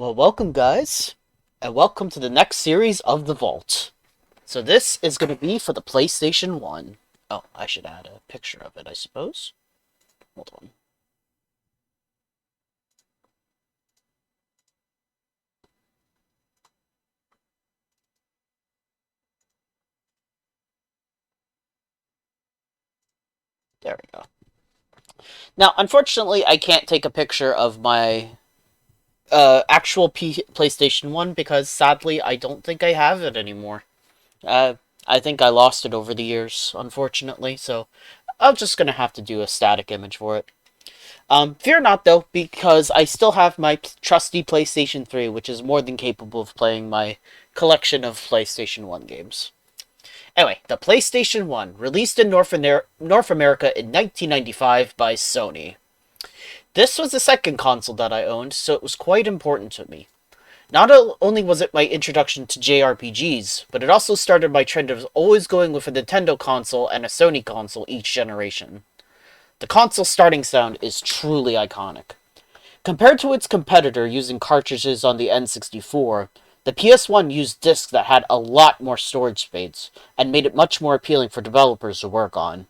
Well, welcome, guys, and welcome to the next series of The Vault. So this is going to be for the PlayStation 1. Oh, I should add a picture of it, I suppose. Hold on. There we go. Now, unfortunately, I can't take a picture of my actual PlayStation 1 because, sadly, I don't think I have it anymore. Uh, I think I lost it over the years, unfortunately, so I'm just going to have to do a static image for it. Fear not, though, because I still have my trusty PlayStation 3, which is more than capable of playing my collection of PlayStation 1 games. Anyway, the PlayStation 1, released in North America in 1995 by Sony. This was the second console that I owned, so it was quite important to me. Not only was it my introduction to JRPGs, but it also started my trend of always going with a Nintendo console and a Sony console each generation. The console's starting sound is truly iconic. Compared to its competitor using cartridges on the N64, the PS1 used discs that had a lot more storage space, and made it much more appealing for developers to work on.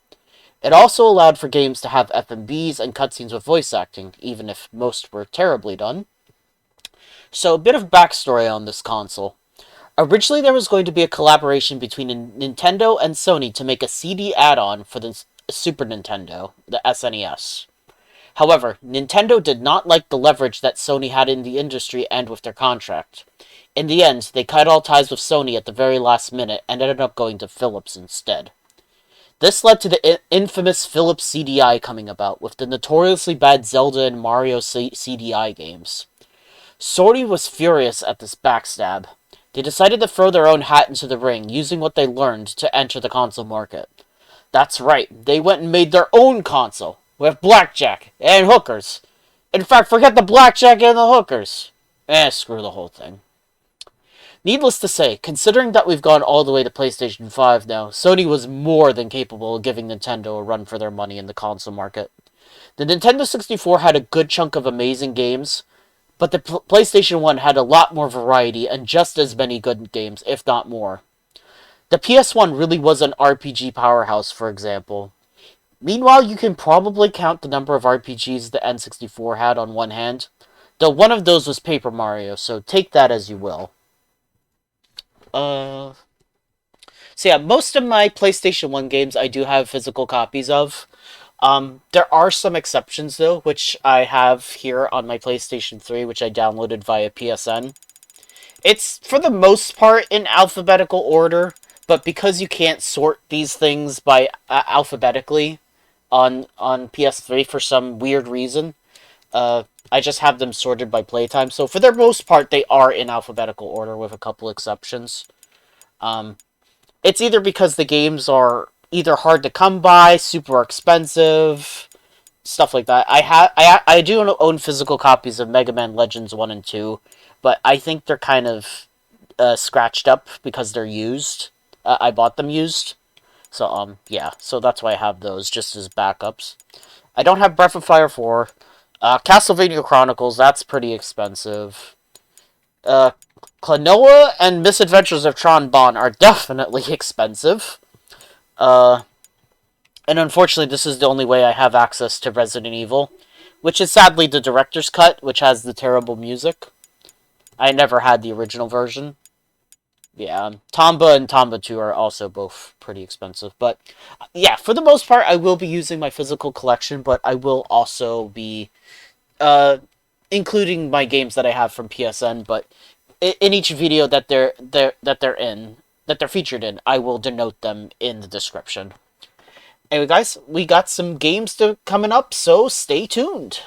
It also allowed for games to have FMVs and cutscenes with voice acting, even if most were terribly done. So, a bit of backstory on this console. Originally, there was going to be a collaboration between Nintendo and Sony to make a CD add-on for the Super Nintendo, the SNES. However, Nintendo did not like the leverage that Sony had in the industry and with their contract. In the end, they cut all ties with Sony at the very last minute and ended up going to Philips instead. This led to the infamous Philips CDI coming about, with the notoriously bad Zelda and Mario CDI games. Sony was furious at this backstab. They decided to throw their own hat into the ring, using what they learned to enter the console market. That's right, they went and made their own console, with blackjack and hookers. In fact, forget the blackjack and the hookers. Screw the whole thing. Needless to say, considering that we've gone all the way to PlayStation 5 now, Sony was more than capable of giving Nintendo a run for their money in the console market. The Nintendo 64 had a good chunk of amazing games, but the PlayStation 1 had a lot more variety and just as many good games, if not more. The PS1 really was an RPG powerhouse, for example. Meanwhile, you can probably count the number of RPGs the N64 had on one hand, though one of those was Paper Mario, so take that as you will. Uh, so yeah, most of my PlayStation 1 games I do have physical copies of. There are some exceptions, though, which I have here on my PlayStation 3, which I downloaded via PSN. It's, for the most part, in alphabetical order, but because you can't sort these things by alphabetically on PS3 for some weird reason, I just have them sorted by playtime. So for the most part, they are in alphabetical order with a couple exceptions. Um, it's either because the games are either hard to come by, super expensive, stuff like that. I do own physical copies of Mega Man Legends 1 and 2, but I think they're kind of scratched up because they're used. I bought them used. So, yeah. So that's why I have those, just as backups. I don't have Breath of Fire 4. Castlevania Chronicles, that's pretty expensive. Uh, Klonoa and Misadventures of Tron Bonne are definitely expensive. Uh, and unfortunately, this is the only way I have access to Resident Evil, which is sadly the director's cut, which has the terrible music. I never had the original version. Yeah, Tomba and Tomba 2 are also both pretty expensive. But, yeah, for the most part, I will be using my physical collection, but I will also be uh, including my games that I have from PSN, but in each video that they're featured in, I will denote them in the description. Anyway, guys, we got some games coming up, so stay tuned.